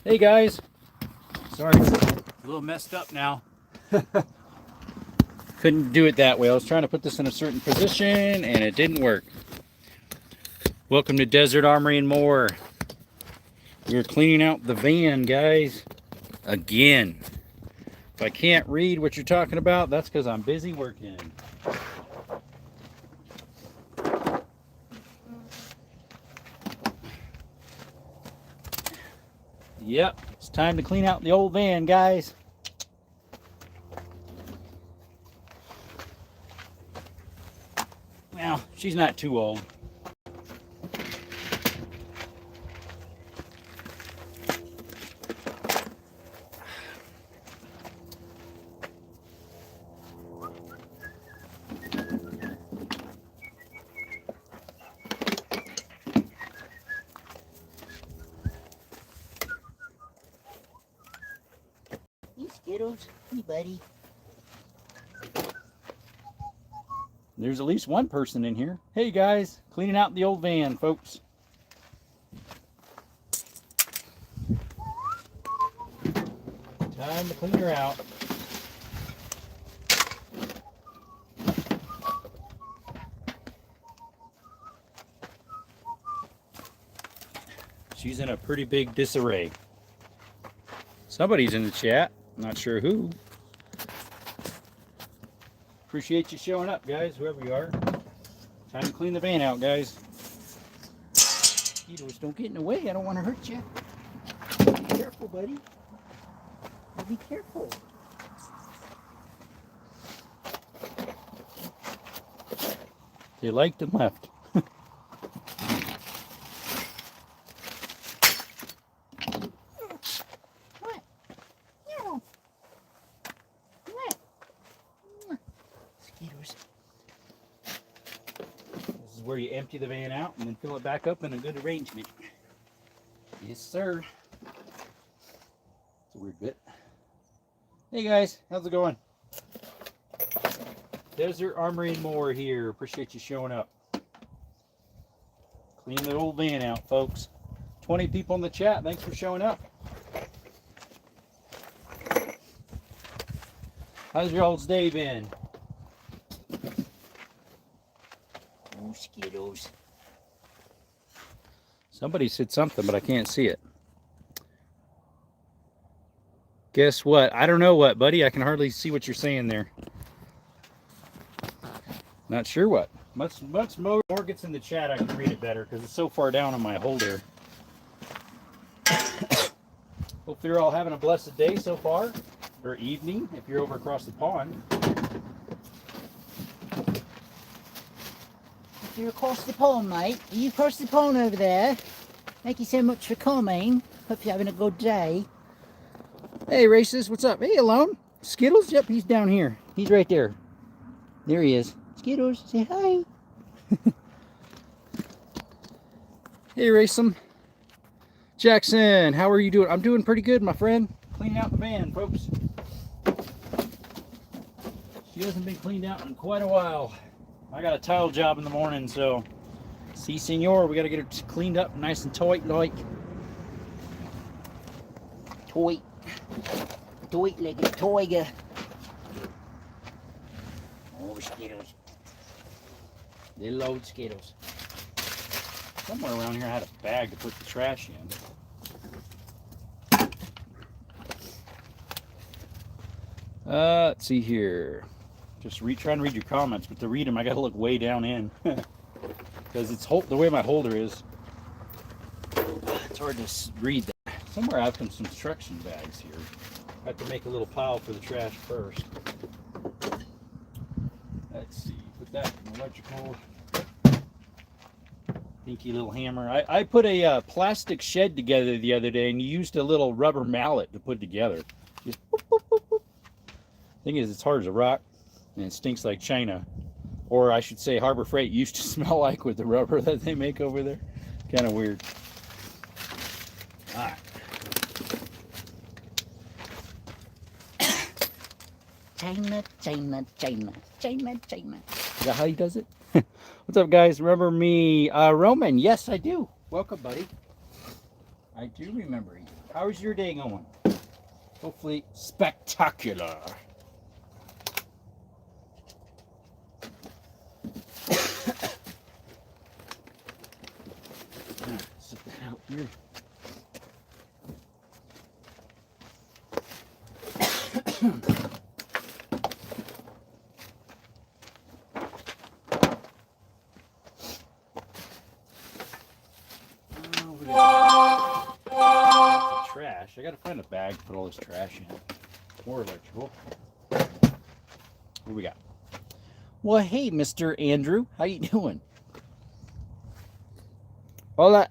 Hey guys, sorry, it's a little messed up now. Couldn't do it that way. I was trying to put this in a certain position and it didn't work. Welcome to Desert Armory and More. We're cleaning out the van, guys, again. If I can't read what you're talking about, that's because I'm busy working. Yep, it's time to clean out the old van, guys. Well, she's not too old. Skittles, hey buddy. There's at least one person in here. Hey guys, cleaning out the old van, folks. Time to clean her out. She's in a pretty big disarray. Somebody's in the chat. Not sure who. Appreciate you showing up, guys, whoever you are. Time to clean the van out, guys. Mosquitoes, don't get in the way. I don't want to hurt you. Be careful, buddy. Be careful. They liked and left. This is where you empty the van out and then fill it back up in a good arrangement. Yes, sir. It's a weird bit. Hey guys, how's it going? Desert Armory and More here. Appreciate you showing up. Clean the old van out, folks. 20 people in the chat. Thanks for showing up. How's your old day been? Mosquitoes. Somebody said something, but I can't see it. Guess what? I don't know what, buddy. I can hardly see what you're saying there. Not sure what. Much more gets in the chat, I can read it better because it's so far down on my holder. Hope you're all having a blessed day so far, or evening if you're over across the pond. If you're across the pond, mate, are you across the pond over there? Thank you so much for coming. Hope you're having a good day. Hey, Racist, what's up? Hey, Alone. Skittles? Yep, he's down here. He's right there. There he is. Skittles, say hi. Hey, Racem. Jackson, how are you doing? I'm doing pretty good, my friend. Cleaning out the van, folks. She hasn't been cleaned out in quite a while. I got a tile job in the morning, so si, senor, we got to get it cleaned up nice and tight like. Toy. Toy like a toiger. Oh, Skittles. Little old Skittles. Somewhere around here I had a bag to put the trash in. Let's see here. Just trying to read your comments, but to read them I gotta look way down in because it's the way my holder is. It's hard to read that. Somewhere I've got some construction bags here. I have to make a little pile for the trash first. Let's see. Put that in the electrical. Pinky little hammer. I put a plastic shed together the other day and used a little rubber mallet to put together. Just boop, boop, boop, boop. Thing is, it's hard as a rock and it stinks like China. Or I should say Harbor Freight used to smell like with the rubber that they make over there. Kind of weird. All right. China, China, China, China, China. Is that how he does it? What's up, guys? Remember me, Roman? Yes, I do. Welcome, buddy. I do remember you. How's your day going? Hopefully spectacular. Sit that out here. Trash. I gotta find a bag to put all this trash in. More electrical. What do we got? Well, hey, Mr. Andrew, how you doing? Hola,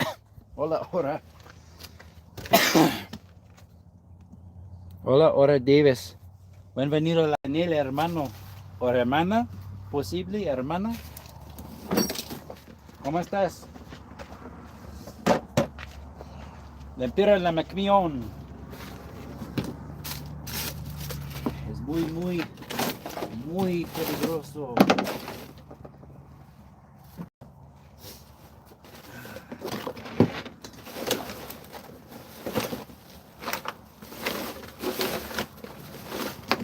hola, hola. Hola, hola, Davis. Bienvenido a la Nela, hermano o hermana, posible hermana. ¿Cómo estás? La pira la macmión. Es muy peligroso.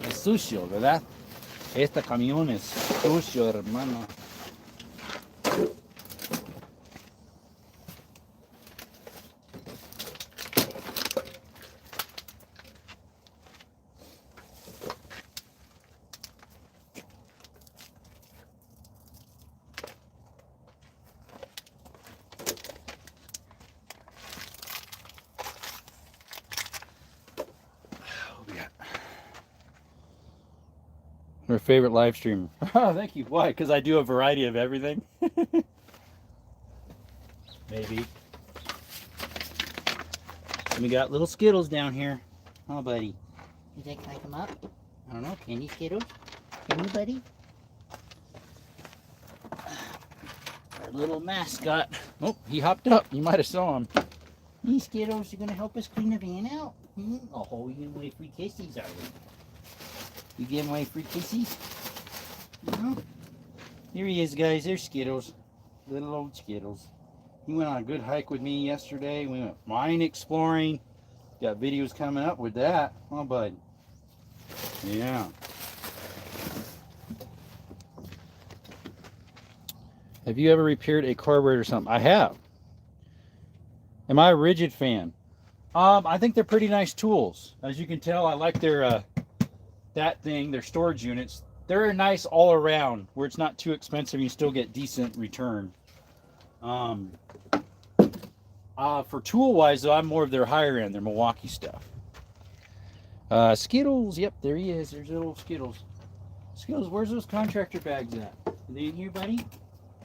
Es sucio, ¿verdad? Este camión es sucio, hermano. Her favorite live stream. Oh, thank you. Why? Because I do a variety of everything. Maybe. And we got little Skittles down here. Oh, buddy. You think I come up? I don't know. Can you, Skittles? Can you, buddy? Our little mascot. Oh, he hopped up. You might have saw him. Hey, Skittles, you gonna help us clean the van out? Hmm? Oh, you giving away free kisses, are we? You giving away free kisses? No? Here he is, guys. There's Skittles. Little old Skittles. He went on a good hike with me yesterday. We went mine exploring. Got videos coming up with that. Oh, bud. Yeah. Have you ever repaired a carburetor or something? I have. Am I a Rigid fan? I think they're pretty nice tools. As you can tell, I like their that thing, their storage units. They're nice all around, where it's not too expensive and you still get decent return. For tool wise though, I'm more of their higher end, their Milwaukee stuff. Skittles, yep, there he is. There's little Skittles. Skittles, where's those contractor bags at? Are they in here, buddy?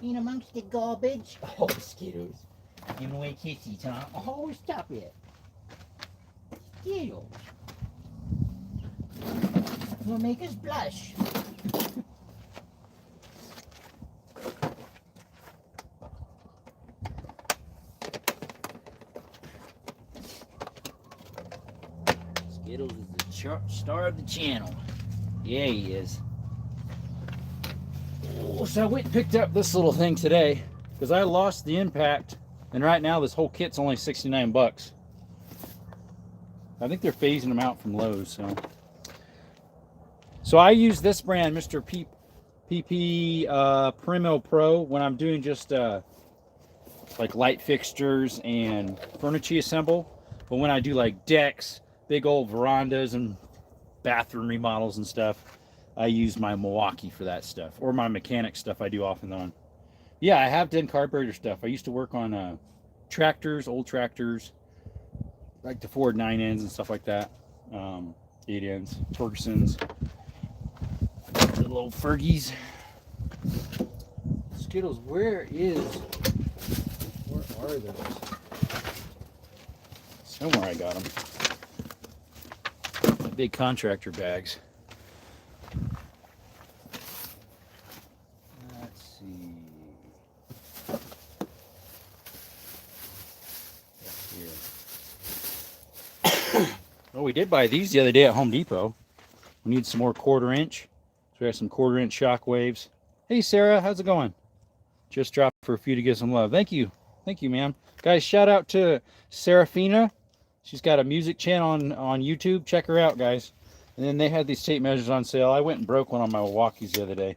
In amongst the garbage. Oh, Skittles. Giving away kisses, huh? Oh, stop it. Skittles. You'll make us blush. Skittles is the star of the channel. Yeah, he is. Oh, so I went and picked up this little thing today because I lost the impact, and right now this whole kit's only 69 bucks. I think they're phasing them out from Lowe's. So I use this brand, Mr. PP Primo Pro, when I'm doing just like light fixtures and furniture assemble. But when I do like decks, big old verandas and bathroom remodels and stuff, I use my Milwaukee for that stuff, or my mechanic stuff I do off and on. Yeah, I have done carburetor stuff. I used to work on tractors, old tractors, like the Ford 9 ends and stuff like that, 8 ends, Ferguson's, little old Fergies. Skittles, where are those? Somewhere I got them. Big contractor bags. Let's see. Here. Oh, we did buy these the other day at Home Depot. We need some more 1/4 inch. So we have some 1/4 inch shock waves. Hey Sarah, how's it going? Just dropped for a few to get some love. Thank you. Thank you, ma'am. Guys, shout out to Serafina. She's got a music channel on YouTube. Check her out, guys. And then they had these tape measures on sale. I went and broke one on my Milwaukee's the other day.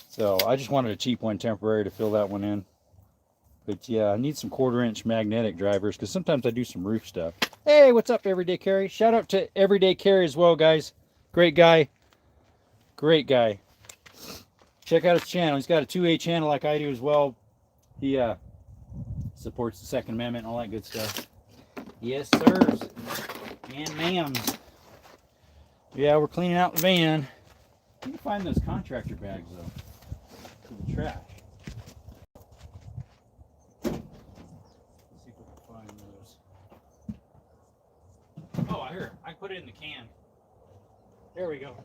So I just wanted a cheap one temporary to fill that one in. But yeah, I need some 1/4-inch magnetic drivers because sometimes I do some roof stuff. Hey, what's up, Everyday Carry? Shout out to Everyday Carry as well, guys. Great guy. Great guy. Check out his channel. He's got a 2A channel like I do as well. He supports the Second Amendment and all that good stuff. Yes, sirs and ma'ams. Yeah, we're cleaning out the van. You can find those contractor bags, though, for the trash. Let's see if we can find those. Oh, I hear it. I put it in the can. There we go.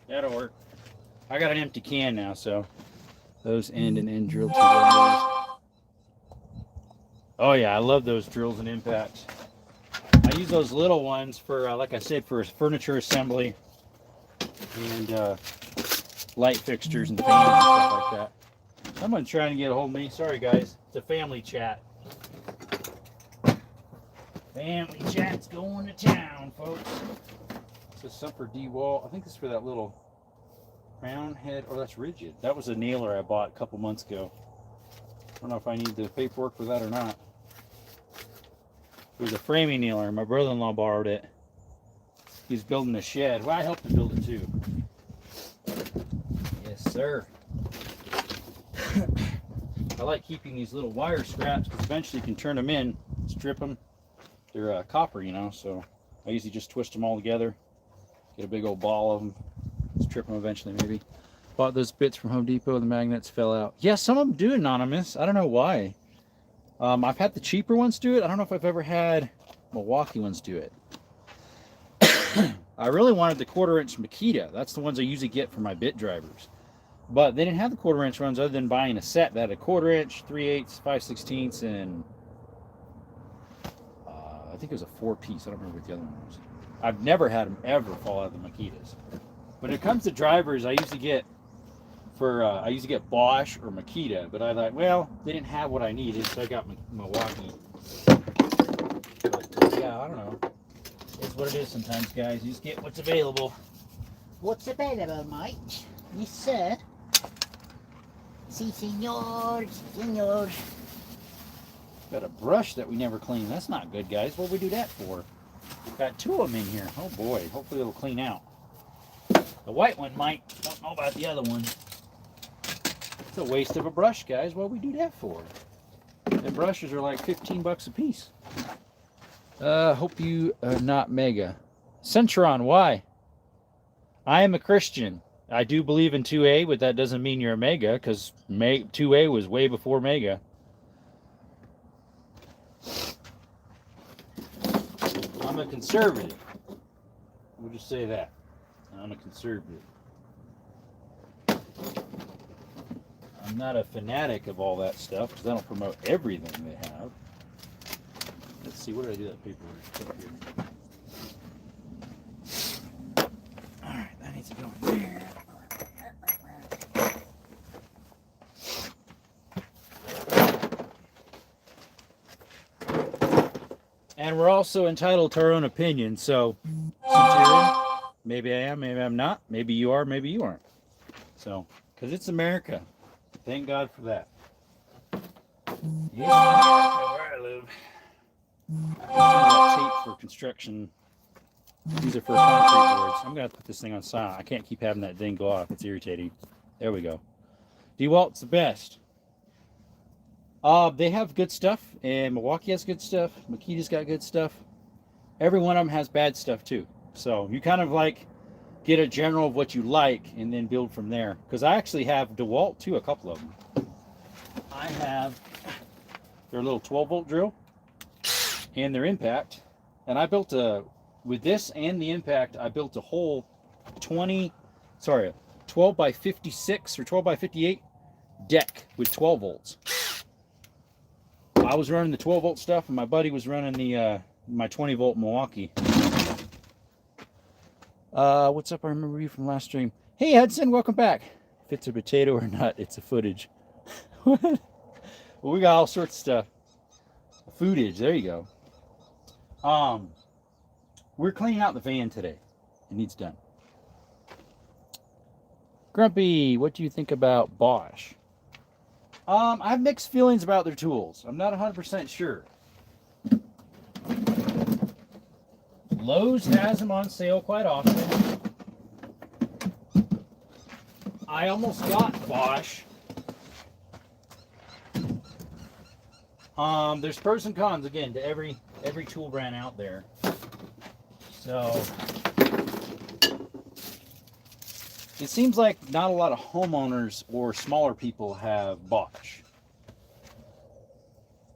That'll work. I got an empty can now, so those end and end drill together. Oh yeah, I love those drills and impacts. I use those little ones for, like I said, for furniture assembly and light fixtures and fans and stuff like that. Someone's trying to get a hold of me. Sorry guys, it's a family chat. Family chat's going to town, folks. This is some for D-wall. I think this is for that little crown head. Oh, that's rigid. That was a nailer I bought a couple months ago. I don't know if I need the paperwork for that or not. It was a framing nailer. My brother-in-law borrowed it. He's building a shed. Well, I helped him build it too. Yes, sir. I like keeping these little wire scraps because eventually you can turn them in, strip them. They're copper, you know, so I usually just twist them all together. Get a big old ball of them. Strip them eventually, maybe. Bought those bits from Home Depot. The magnets fell out. Yeah, some of them do, Anonymous. I don't know why. I've had the cheaper ones do it. I don't know if I've ever had Milwaukee ones do it. I really wanted the 1/4-inch Makita. That's the ones I usually get for my bit drivers. But they didn't have the 1/4-inch ones other than buying a set that had a 1/4-inch, 3/8, 5/16, and I think it was a 4-piece. I don't remember what the other one was. I've never had them ever fall out of the Makitas. When it comes to drivers, I usually get Bosch or Makita, but I thought, well, they didn't have what I needed, so I got Milwaukee. But, yeah, I don't know. It's what it is sometimes, guys. You just get what's available. What's available, Mike? Yes, sir. Si, senor, senor. Got a brush that we never clean. That's not good, guys. What do we do that for? Got 2 of them in here. Oh boy, hopefully it'll clean out. The white one might. Don't know about the other one. It's a waste of a brush, guys. What do we do that for? The brushes are like 15 bucks a piece. Hope you are not mega. Centron, why? I am a Christian. I do believe in 2A, but that doesn't mean you're a mega, because 2A was way before mega. I'm a conservative. We'll just say that. I'm a conservative. I'm not a fanatic of all that stuff because I don't promote everything they have. Let's see, what did I do that paperwork? Put here. Alright, that needs to go in there. And we're also entitled to our own opinion, so maybe I am, maybe I'm not, maybe you are, maybe you aren't. So, because it's America. Thank God for that. Yeah, where I live. Tape for construction. These are for concrete boards. I'm going to put this thing on silent. I can't keep having that thing go off. It's irritating. There we go. DeWalt's the best. They have good stuff, and Milwaukee has good stuff. Makita's got good stuff. Every one of them has bad stuff too. So you kind of like get a general of what you like and then build from there. Because I actually have DeWalt too, a couple of them. I have their little 12-volt drill and their impact. And I built with this and the impact, I built a whole 12 by 56 or 12 by 58 deck with 12 volts. I was running the 12-volt stuff, and my buddy was running the my 20-volt Milwaukee. What's up? I remember you from last stream. Hey, Hudson, welcome back. If it's a potato or not, it's a footage. What? Well, we got all sorts of stuff. Foodage. There you go. We're cleaning out the van today. It needs done. Grumpy, what do you think about Bosch? I have mixed feelings about their tools. I'm not 100% sure. Lowe's has them on sale quite often. I almost got Bosch. There's pros and cons again to every tool brand out there. So it seems like not a lot of homeowners or smaller people have Bosch.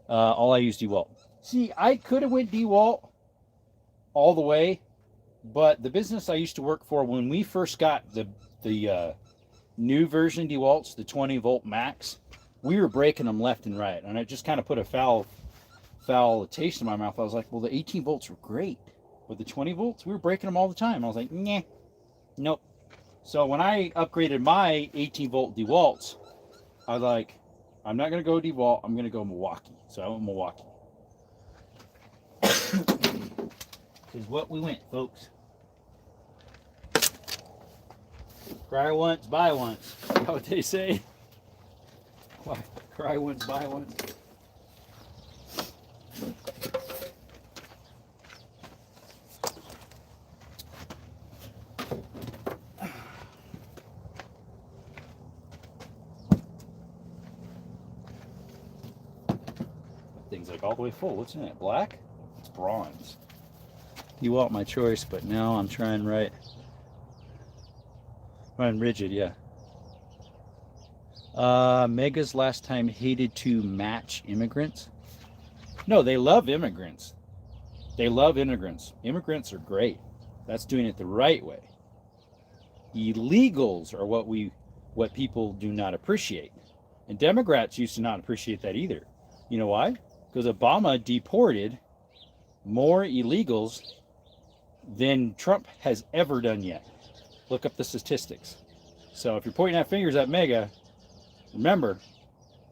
All I use DeWalt. See, I could have went DeWalt all the way, but the business I used to work for, when we first got the new version DeWalts, the 20 volt max, we were breaking them left and right, and it just kind of put a foul taste in my mouth. I was like, well, the 18 volts were great, but the 20 volts, we were breaking them all the time. I was like, nah, nope. So when I upgraded my 18 volt DeWalts, I was like, I'm not going to go DeWalt, I'm going to go Milwaukee. So I went Milwaukee. Is what we went, folks. Cry once, buy once. Is that what they say? Cry once, buy once. Thing's like all the way full. What's in it? Black? It's bronze. You want my choice, but now I'm trying right. Run rigid, yeah. Mega's last time hated to match immigrants. No, they love immigrants. They love immigrants. Immigrants are great. That's doing it the right way. Illegals are what people do not appreciate. And Democrats used to not appreciate that either. You know why? Because Obama deported more illegals than Trump has ever done yet. Look up the statistics. So if you're pointing at fingers at Mega, remember,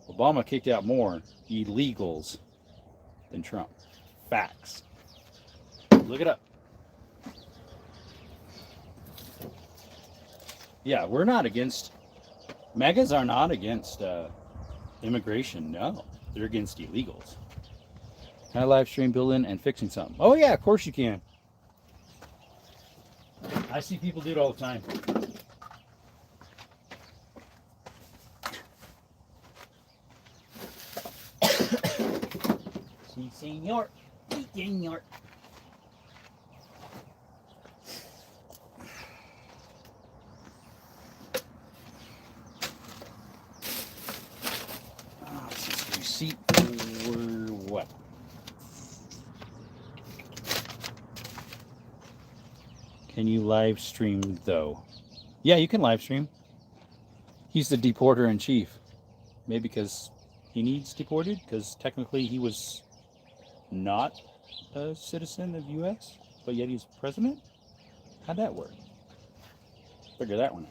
Obama kicked out more illegals than Trump. Facts. Look it up. Yeah, we're not against, Megas are not against immigration, no. They're against illegals. Can I live stream building and fixing something? Oh yeah, of course you can. I see people do it all the time. Si, senor. Si, senor. This is receipt for what? Can you live stream though? Yeah, you can live stream. He's the deporter in chief. Maybe because he needs deported, because technically he was not a citizen of US, but yet he's president? How'd that work? Figure that one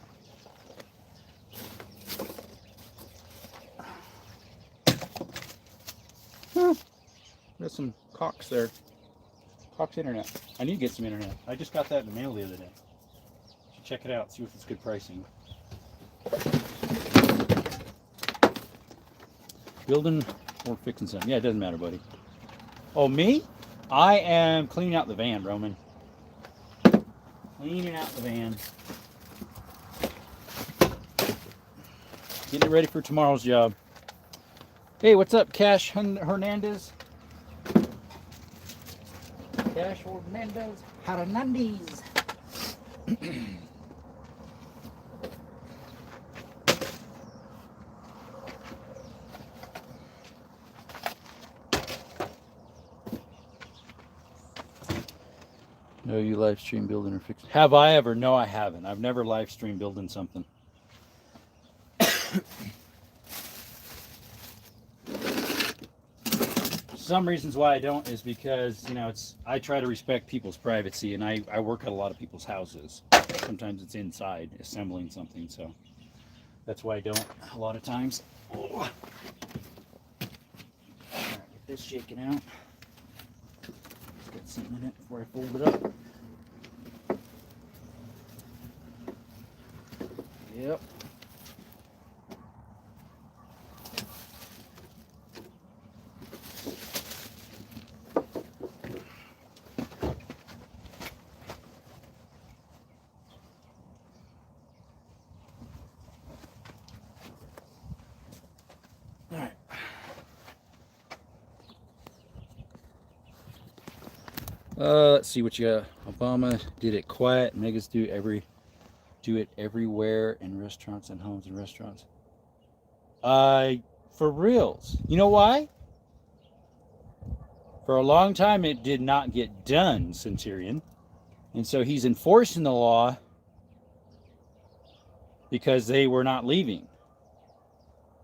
out. Got some Cox there. Cox internet. I need to get some internet. I just got that in the mail the other day. Should check it out, see if it's good pricing. Building or fixing something. Yeah, it doesn't matter, buddy. Oh, me? I am cleaning out the van, Roman. Cleaning out the van. Getting it ready for tomorrow's job. Hey, what's up, Cash Hernandez? Cash Hernandez. No, you live stream building or fixing. Have I ever? No, I haven't. I've never live stream building something. Some reasons why I don't is because, you know, I try to respect people's privacy, and I work at a lot of people's houses. Sometimes it's inside assembling something, so that's why I don't a lot of times. get this shaken out. It's got something in it before I fold it up. Yep. All right. Let's see what you got. Obama did it quiet. Megas do it everywhere in restaurants and homes and restaurants. For reals. You know why? For a long time it did not get done, Centurion. And so he's enforcing the law because they were not leaving.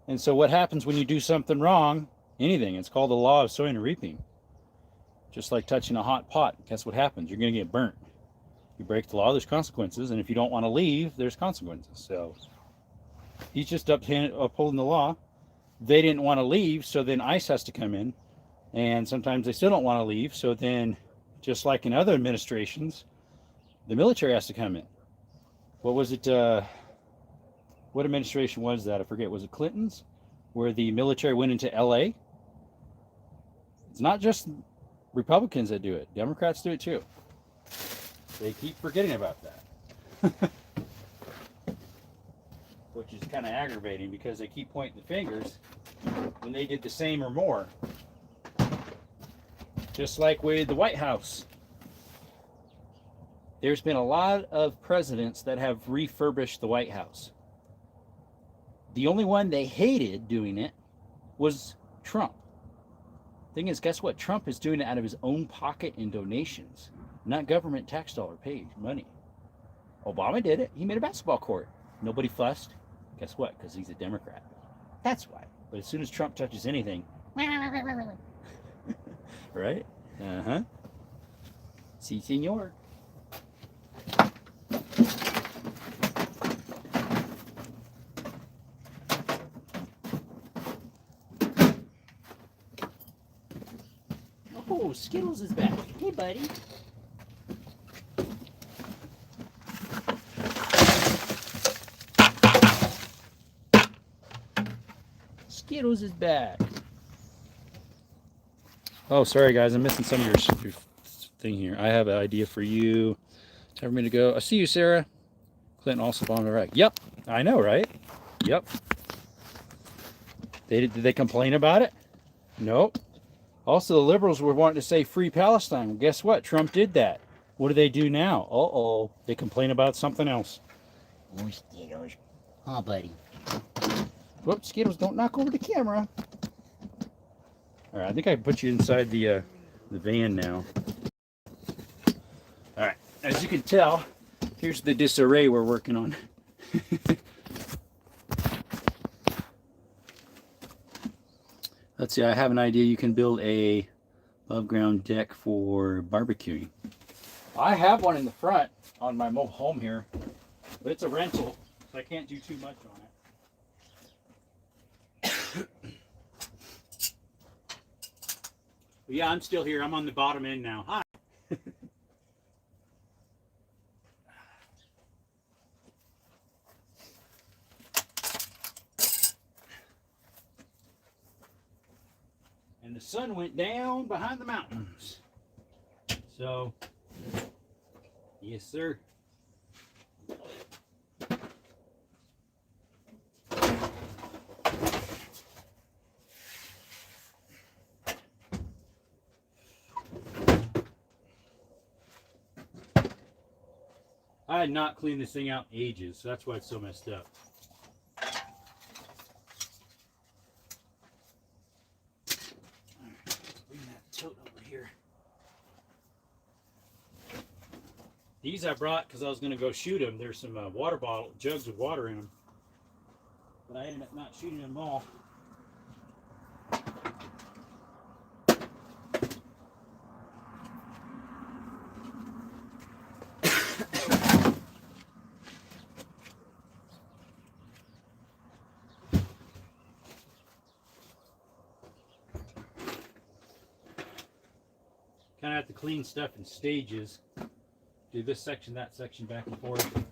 And so what happens when you do something wrong? Anything. It's called the law of sowing and reaping. Just like touching a hot pot. Guess what happens? You're going to get burnt. You break the law, there's consequences. And if you don't want to leave, there's consequences. So he's just upholding the law. They didn't want to leave, so then ICE has to come in. And sometimes they still don't want to leave. So then, just like in other administrations, the military has to come in. What was it? What administration was that? I forget. Was it Clinton's? Where the military went into LA? It's not just Republicans that do it. Democrats do it too. They keep forgetting about that. Which is kind of aggravating because they keep pointing the fingers when they did the same or more. Just like with the White House. There's been a lot of presidents that have refurbished the White House. The only one they hated doing it was Trump. Thing is, guess what? Trump is doing it out of his own pocket in donations, not government tax dollar paid money. Obama did it. He made a basketball court. Nobody fussed. Guess what? Because he's a Democrat. That's why. But as soon as Trump touches anything, right? Uh-huh. Si, senor. Oh, Skittles is back. Hey, buddy. Skittles is back. Oh, sorry, guys. I'm missing some of your thing here. I have an idea for you. Time for me to go. I see you, Sarah. Clinton also bombed Iraq. Yep. I know, right? Yep. Did they complain about it? Nope. Also, the liberals were wanting to say free Palestine. Well, guess what? Trump did that. What do they do now? Uh-oh. They complain about something else. Oh, Skittles. Huh, buddy? Whoops, Skittles, don't knock over the camera. All right, I think I put you inside the van now. All right, as you can tell, here's the disarray we're working on. Let's see, I have an idea. You can build a above ground deck for barbecuing. I have one in the front on my mobile home here, but it's a rental, so I can't do too much on it. But yeah, I'm still here. I'm on the bottom end now. Hi. And the sun went down behind the mountains. So, yes, sir. I had not cleaned this thing out in ages, so that's why it's so messed up. These I brought because I was going to go shoot them. There's some water bottle jugs with water in them, but I ended up not shooting them all. Kind of have to clean stuff in stages. Do this section, that section, back and forth.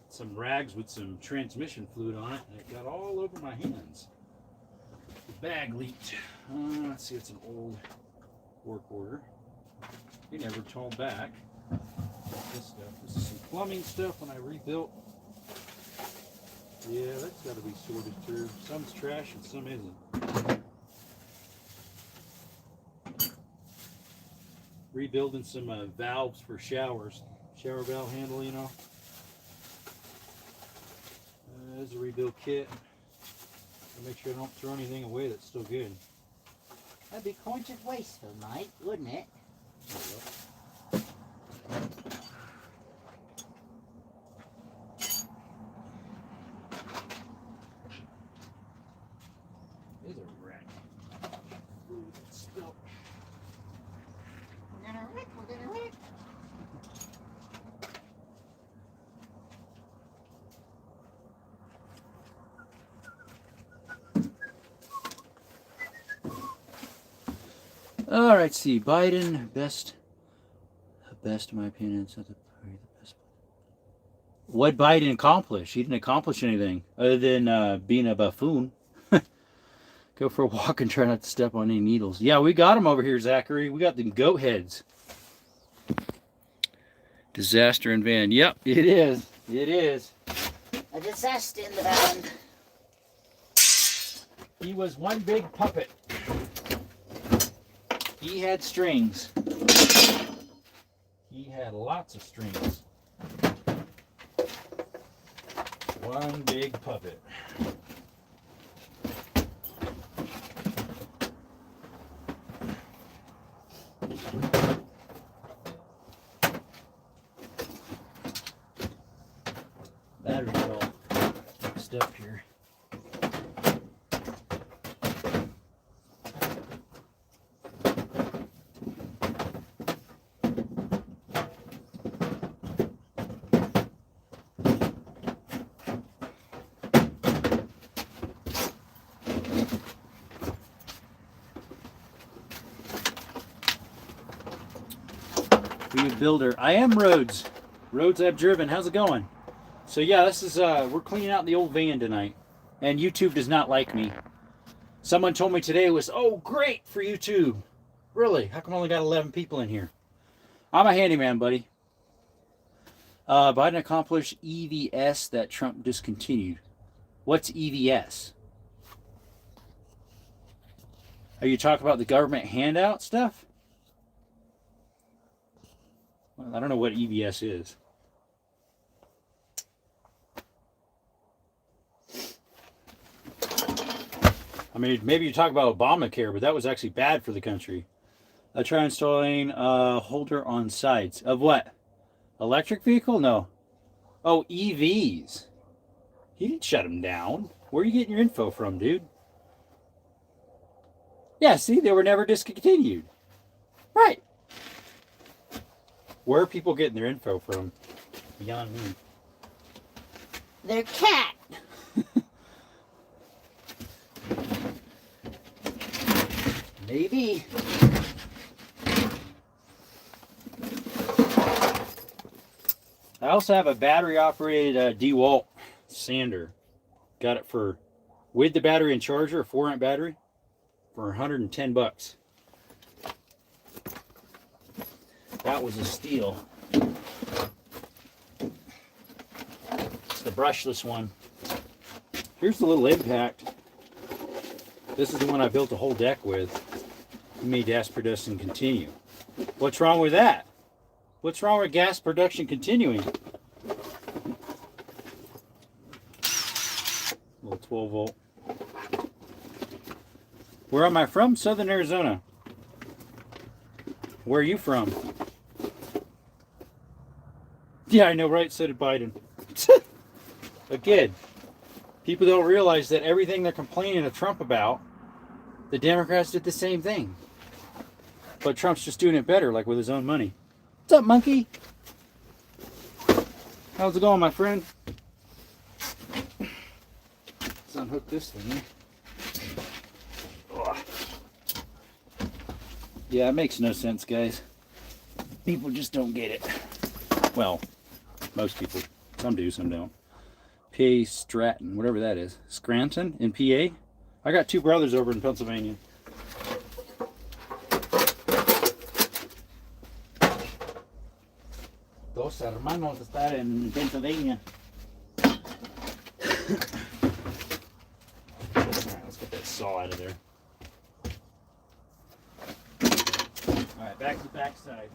Some rags with some transmission fluid on it, and it got all over my hands. The bag leaked. Let's see, it's an old work order. He never told back. This stuff. This is some plumbing stuff when I rebuilt. Yeah, that's got to be sorted through. Some's trash and some isn't. Rebuilding some valves for showers. Shower valve handle, you know. There's a rebuild kit. I'll make sure I don't throw anything away that's still good. That'd be quite wasteful, mate, wouldn't it? There's a wreck. Ooh, it's spilt. We're gonna wreck, we're gonna wreck. All right, see, Biden, best in my opinion. It's not the best. What Biden accomplish? He didn't accomplish anything other than being a buffoon. Go for a walk and try not to step on any needles. Yeah, we got them over here, Zachary. We got them goat heads. Disaster in van. Yep, it is. It is. A disaster in the van. He was one big puppet. He had strings. He had lots of strings. One big puppet. Battery's all mixed up here. Builder. I am Rhodes. Rhodes I've driven. How's it going? So yeah, this is we're cleaning out the old van tonight. And YouTube does not like me. Someone told me today it was, oh great for YouTube. Really? How come I only got 11 people in here? I'm a handyman, buddy. Biden accomplished EVS that Trump discontinued. What's EVS? Are you talking about the government handout stuff? Well, I don't know what EVS is. I mean, maybe you talk about Obamacare, but that was actually bad for the country. I try installing a holder on sides. Of what? Electric vehicle? No. Oh, EVs. He didn't shut them down. Where are you getting your info from, dude? Yeah, see, they were never discontinued. Right. Where are people getting their info from? Beyond me. Their cat. Maybe. I also have a battery-operated DeWalt sander. Got it for, with the battery and charger, a 4-amp battery, for 110 bucks. That was a steal. It's the brushless one. Here's the little impact. This is the one I built a whole deck with. He made gas production continue. What's wrong with that? What's wrong with gas production continuing? Little 12 volt. Where am I from? Southern Arizona. Where are you from? Yeah, I know, right? So did Biden. Again, people don't realize that everything they're complaining to Trump about, the Democrats did the same thing. But Trump's just doing it better, like with his own money. What's up, monkey? How's it going, my friend? Let's unhook this thing. Oh. Yeah, it makes no sense, guys. People just don't get it. Well, most people. Some do, some don't. P.A. Stratton, whatever that is. Scranton in PA? I got two brothers over in Pennsylvania. Dos hermanos están en Pennsylvania. Alright, let's get that saw out of there. Alright, back to the back side.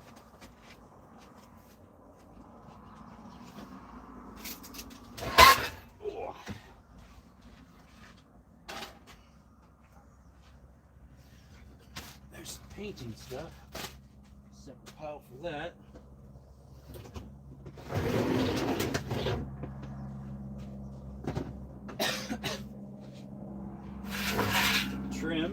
There's some painting stuff. Separate pile for that. Trim.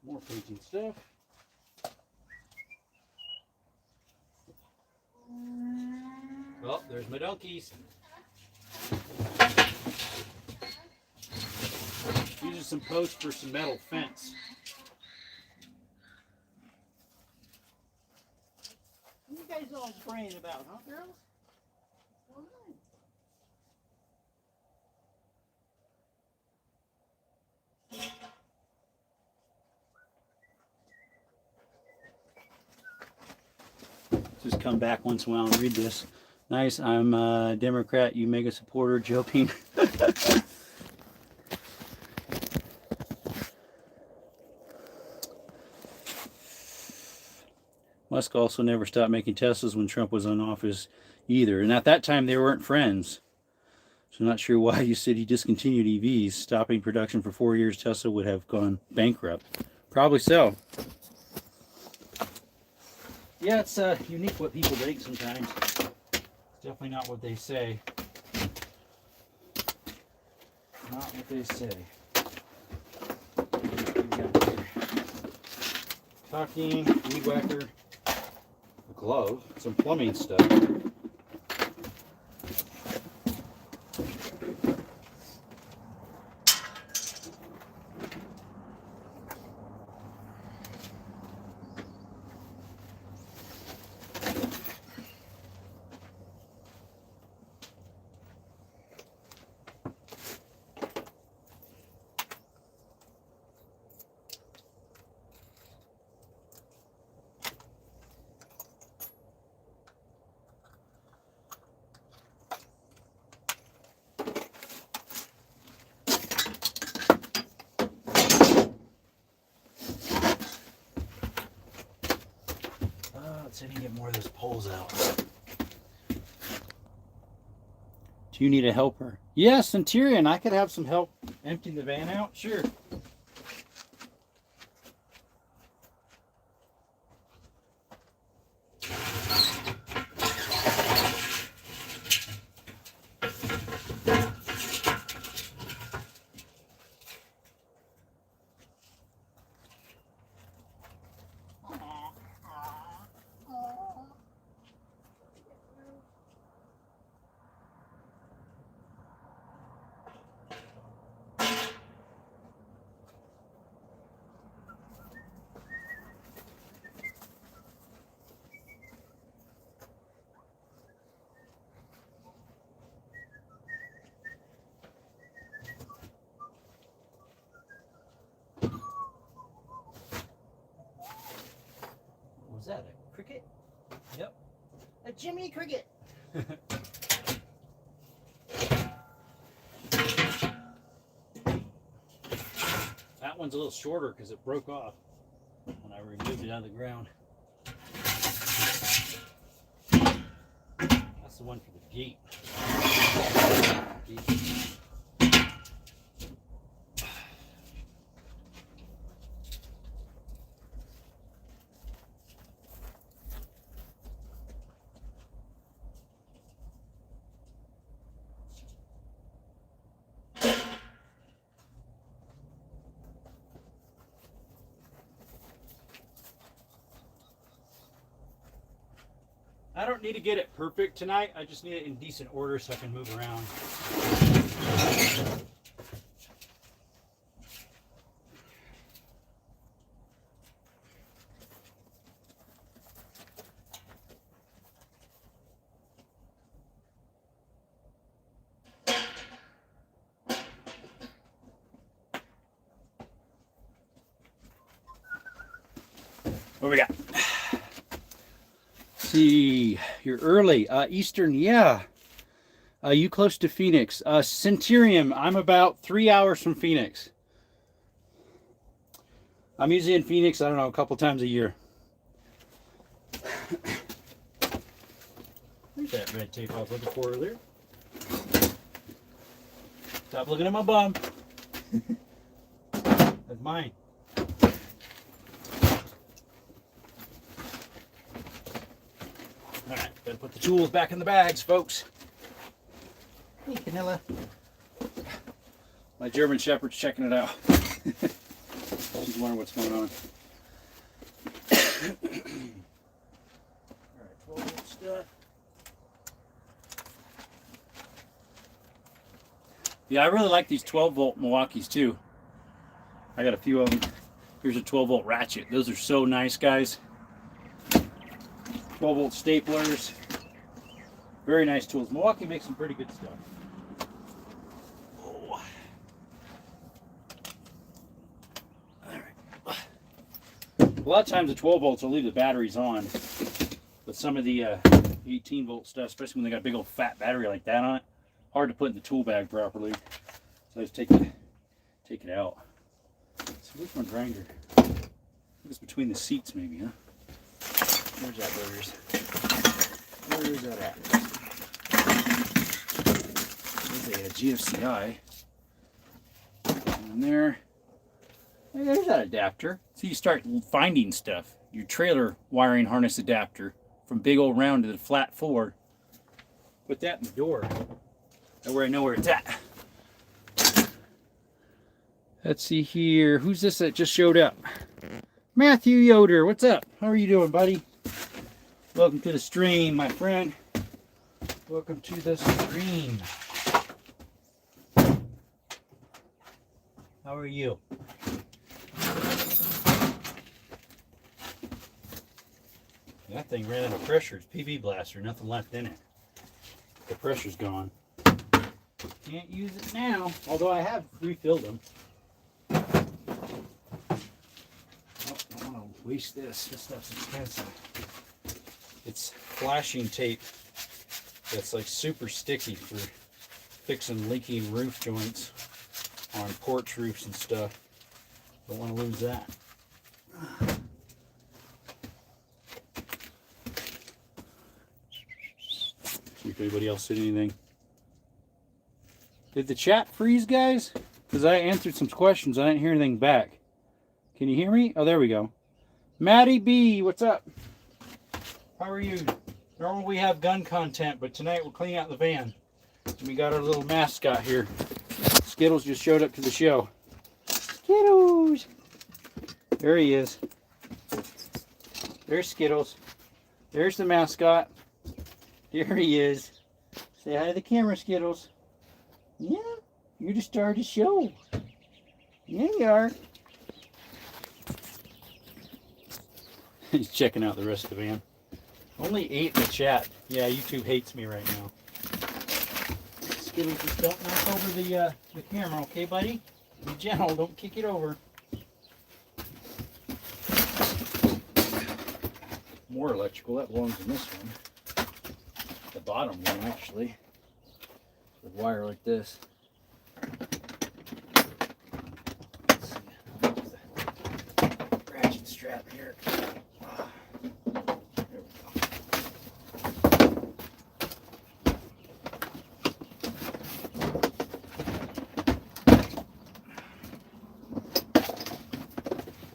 More painting stuff. Oh, there's my donkeys. These are some posts for some metal fence. What are you guys all praying about, huh, girls? What's going on? Just come back once in a while and read this. Nice, I'm a Democrat, you mega supporter, joking. Musk also never stopped making Teslas when Trump was in office either. And at that time, they weren't friends. So I'm not sure why you said he discontinued EVs. Stopping production for 4 years, Tesla would have gone bankrupt. Probably so. Yeah, it's unique what people think sometimes. It's definitely not what they say. Not what they say. Caulking, weed whacker, a glove, some plumbing stuff. Let's see if we can get more of those poles out. Do you need a helper? Yes, Centurion, I could have some help emptying the van out. Sure. Jimmy Cricket. That one's a little shorter because it broke off when I removed it out of the ground. That's the one for the gate. I don't need to get it perfect tonight. I just need it in decent order so I can move around. What we got? See, you're early. Eastern, yeah. You close to Phoenix. Centurion, I'm about 3 hours from Phoenix. I'm usually in Phoenix, I don't know, a couple times a year. There's that red tape I was looking for earlier. Stop looking at my bum. That's mine. Alright, gotta put the tools back in the bags, folks. Hey, Canilla. My German Shepherd's checking it out. She's wondering what's going on. Alright, 12-volt stuff. Yeah, I really like these 12-volt Milwaukees too. I got a few of them. Here's a 12-volt ratchet. Those are so nice, guys. 12-volt staplers. Very nice tools. Milwaukee makes some pretty good stuff. Oh. All right. A lot of times the 12 volts will leave the batteries on, but some of the 18 volt stuff, especially when they got a big old fat battery like that on it, hard to put in the tool bag properly. So I just take it out. So which one grinder? I think it's between the seats maybe, huh? Where's that burgers? Where is that at? There's a GFCI. And there. Hey, there's that adapter. So you start finding stuff. Your trailer wiring harness adapter from big old round to the flat forward. Put that in the door. That way I know where it's at. Let's see here. Who's this that just showed up? Matthew Yoder. What's up? How are you doing, buddy? Welcome to the stream, my friend. Welcome to the stream. How are you? That thing ran out of pressure. It's PV blaster, nothing left in it. The pressure's gone. Can't use it now, although I have refilled them. Oh, I don't want to waste this. This stuff's expensive. It's flashing tape that's like super sticky for fixing leaking roof joints on porch roofs and stuff. Don't want to lose that. See if anybody else said anything. Did the chat freeze, guys? Because I answered some questions. I didn't hear anything back. Can you hear me? Oh, there we go. Maddie B, what's up? How are you? Normally we have gun content, but tonight we're cleaning out the van. And we got our little mascot here. Skittles just showed up to the show. Skittles! There he is. There's Skittles. There's the mascot. There he is. Say hi to the camera, Skittles. Yeah, you're the star of the show. Yeah, you are. He's checking out the rest of the van. Only 8 in the chat. Yeah, YouTube hates me right now. Skittles, just don't knock over the camera, okay, buddy? Be gentle, don't kick it over. More electrical, that belongs in this one. the bottom one actually, with wire like this. Let's see. I'll use the ratchet strap here. There we go.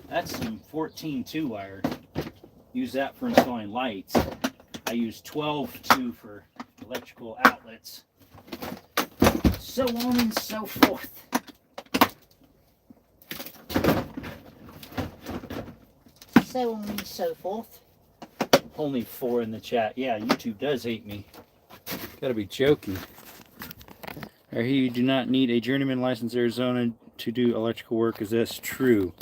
That's some 14-2 wire. Use that for installing lights. I use 12-2 for electrical outlets. So on and so forth. So on and so forth. Only 4 in the chat. Yeah, YouTube does hate me. Gotta be joking. I hear you do not need a journeyman license in Arizona to do electrical work. Is this true?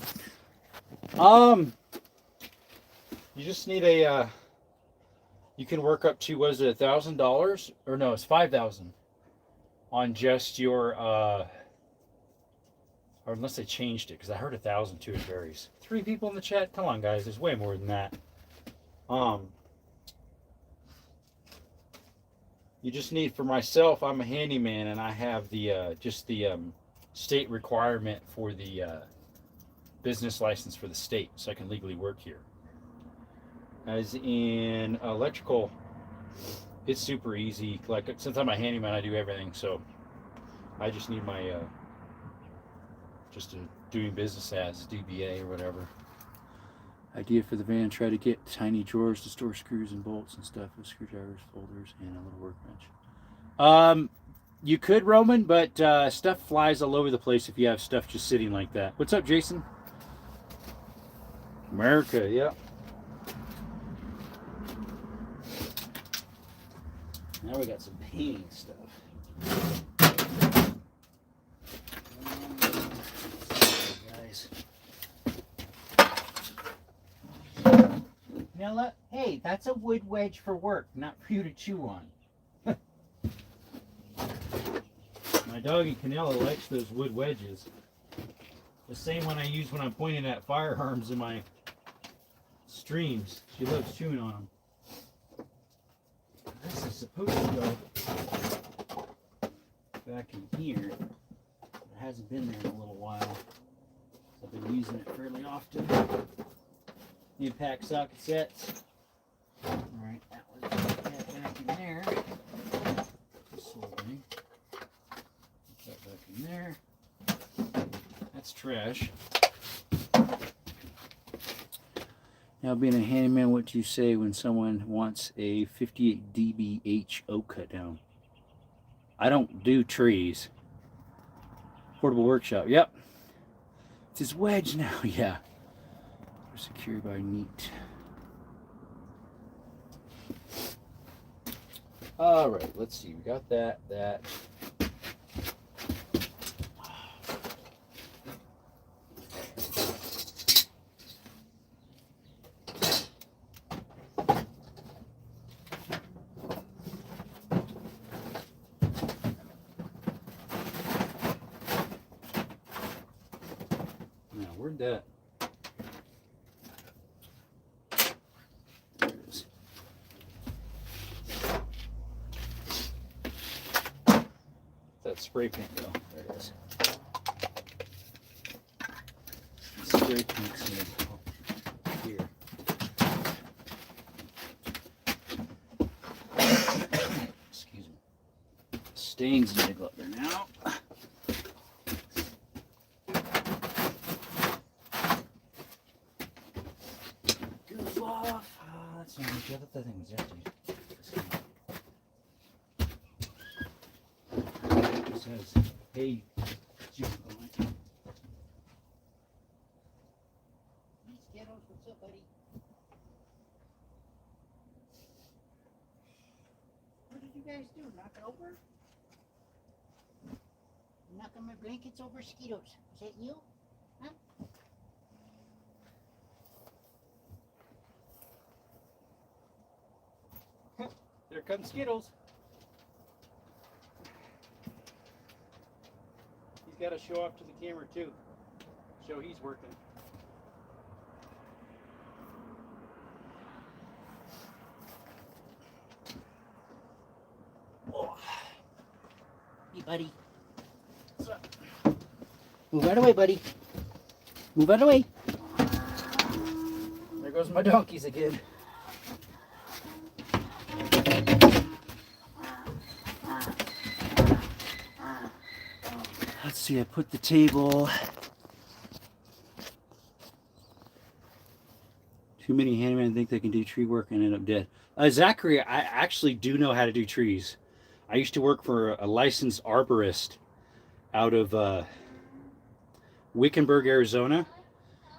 You just need a. You can work up to, what is it, $1,000? Or no, it's $5,000 on just your. Or unless they changed it, because I heard 1,000 too. It varies. 3 people in the chat. Come on, guys. There's way more than that. You just need, for myself, I'm a handyman, and I have the just the state requirement for the business license for the state, so I can legally work here. As in electrical, it's super easy. Like, since I'm a handyman, I do everything, so I just need my just a doing business as DBA or whatever. Idea for the van: try to get tiny drawers to store screws and bolts and stuff with screwdrivers, folders, and a little workbench. You could, Roman, but stuff flies all over the place if you have stuff just sitting like that. What's up, Jason? America, yeah. Now we got some painting stuff. Guys. Nella, hey, that's a wood wedge for work, not for you to chew on. My doggy Canella likes those wood wedges. The same one I use when I'm pointing at firearms in my streams. She loves chewing on them. This is supposed to go back in here. It hasn't been there in a little while. I've been using it fairly often. Need pack socket sets. Alright, that was back in there. This little thing. Put that back in there. That's trash. Now, being a handyman, what do you say when someone wants a 58 dBH oak cut down? I don't do trees. Portable workshop. Yep. It's his wedge now. Yeah. We're secured by neat. All right. Let's see. We got that. Now, where'd that? There it is. That spray paint go. There it is. Spray paint's gonna go here. Excuse me. Stains need to go up there now. Goof off. Oh, that's not much. I thought that thing was empty. It just says, hey, junk on it. What's up, buddy? What did you guys do? Knock it over? Knocking my blankets over mosquitoes. Is that you? Huh? There comes Skittles. He's got to show off to the camera too. Show he's working. buddy. Move out of the way, buddy. Move out of the way. There goes my donkeys again. Let's see, I put the table. Too many handymen think they can do tree work and end up dead. Zachary, I actually do know how to do trees. I used to work for a licensed arborist out of Wickenburg, Arizona.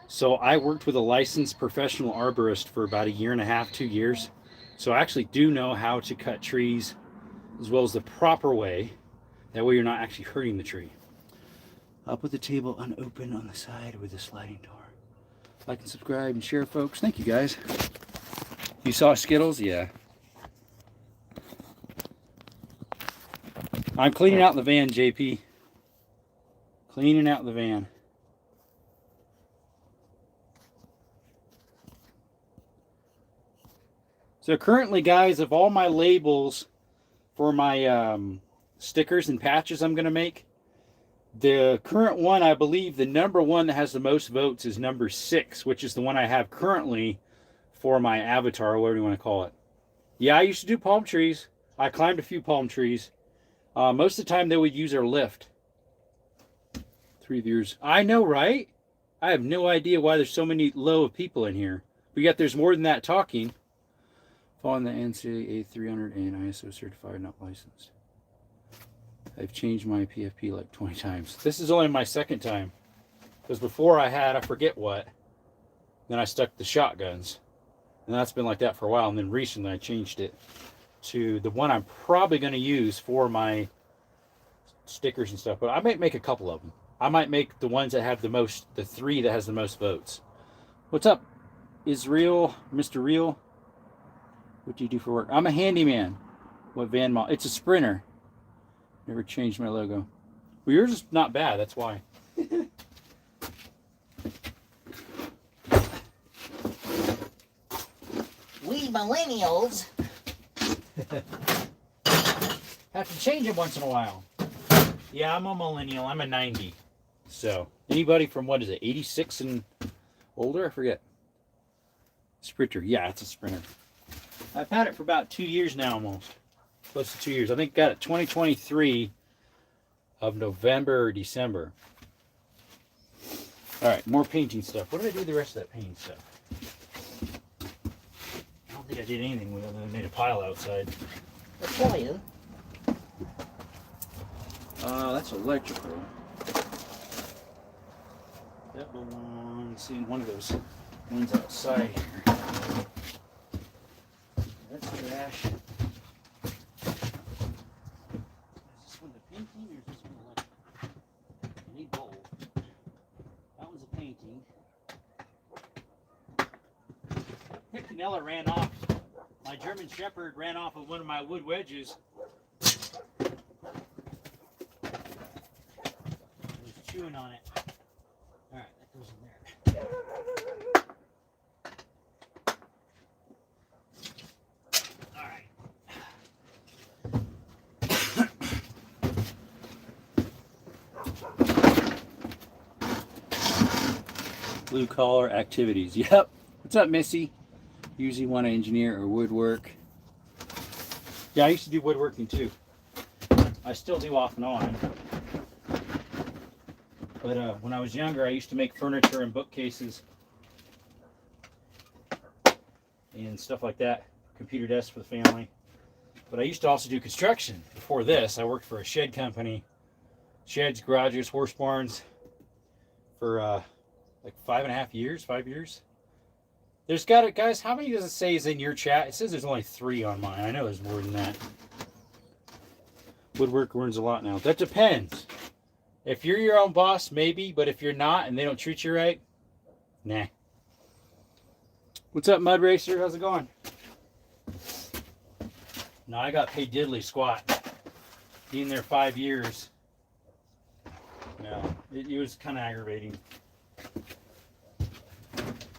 So I worked with a licensed professional arborist for about 1.5 to 2 years. So I actually do know how to cut trees as well as the proper way. That way you're not actually hurting the tree. I'll put the table unopened on the side with a sliding door. Like and subscribe and share, folks. Thank you, guys. You saw Skittles? Yeah. I'm cleaning out the van, JP. Cleaning out the van. So currently, guys, of all my labels for my stickers and patches I'm going to make, the current one, I believe the number one that has the most votes is number 6, which is the one I have currently for my avatar, or whatever you want to call it. Yeah, I used to do palm trees. I climbed a few palm trees. Most of the time they would use our lift. 3 viewers. I know, right? I have no idea why there's so many low of people in here. But yet there's more than that talking. Following the NCAA 300 and ISO certified, not licensed. I've changed my PFP like 20 times. This is only my 2nd time. Because before I had, I forget what. Then I stuck the shotguns. And that's been like that for a while. And then recently I changed it to the one I'm probably going to use for my stickers and stuff. But I might make a couple of them. I might make the ones that have the most, the 3 that has the most votes. What's up, Israel, Mr. Real? What do you do for work? I'm a handyman. What van model? It's a Sprinter. Never changed my logo. Well, yours is not bad. That's why. We millennials Have to change it once in a while. Yeah, I'm a millennial. I'm a 90. So, anybody from, what is it, 86 and older? I forget. Sprinter. Yeah, it's a Sprinter. I've had it for about 2 years now almost. Close to 2 years. I think got it 2023 of November or December. Alright, more painting stuff. What did I do with the rest of that painting stuff? I don't think I did anything with it other than made a pile outside. I'll tell you. That's electrical. That belongs in one of those ones outside here. That's trash. Is this one the painting or is this one electrical? I need both. That one's a painting. Piccanella ran off. My German Shepherd ran off of one of my wood wedges. Chewing on it. All right, that goes in there. All right. Blue collar activities. Yep. What's up, Missy? Usually want to engineer or woodwork. Yeah, I used to do woodworking too. I still do off and on. But when I was younger, I used to make furniture and bookcases and stuff like that. Computer desks for the family. But I used to also do construction. Before this, I worked for a shed company. Sheds, garages, horse barns for like 5.5 years, 5 years. There's got it, guys. How many does it say is in your chat? It says there's only 3 on mine. I know there's more than that. Woodwork earns a lot now. That depends. If you're your own boss, maybe, but if you're not and they don't treat you right, nah. What's up, Mud Racer? How's it going? No, I got paid diddly squat. Being there 5 years. No, it was kind of aggravating.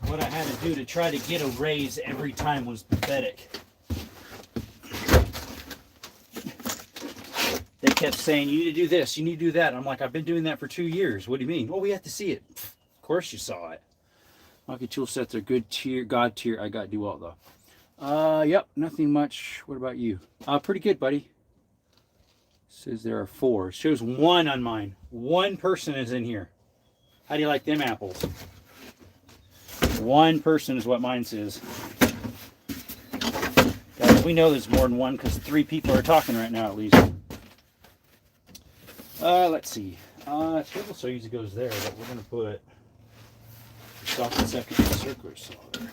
What I had to do to try to get a raise every time was pathetic. They kept saying, you need to do this, you need to do that. I'm like, I've been doing that for 2 years. What do you mean? Well, we have to see it. Pfft, of course you saw it. Hockey tool sets are good tier, God tier. I got DeWalt though. Yep, nothing much. What about you? Pretty good, buddy. Says there are 4. Shows 1 on mine. 1 person is in here. How do you like them apples? 1 person is what mine says. Guys, we know there's more than 1 because 3 people are talking right now at least. Let's see. Table saw usually goes there, but we're gonna put socket second circular saw there.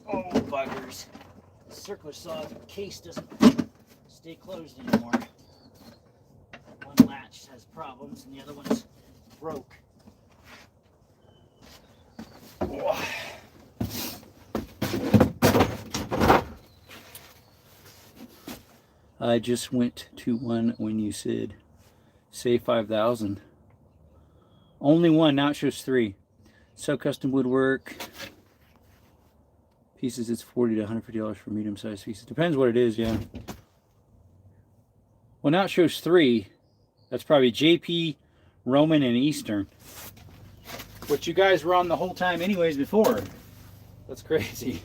Oh buggers! The circular saw case doesn't stay closed anymore. One latch has problems, and the other one's broke. Oh. I just went to one when you said say 5,000. Only 1, now it shows 3. So custom woodwork pieces, it's $40 to $150 for medium-sized pieces. Depends what it is, yeah. Well, now it shows 3. That's probably JP, Roman, and Eastern. Which you guys were on the whole time anyways before. That's crazy.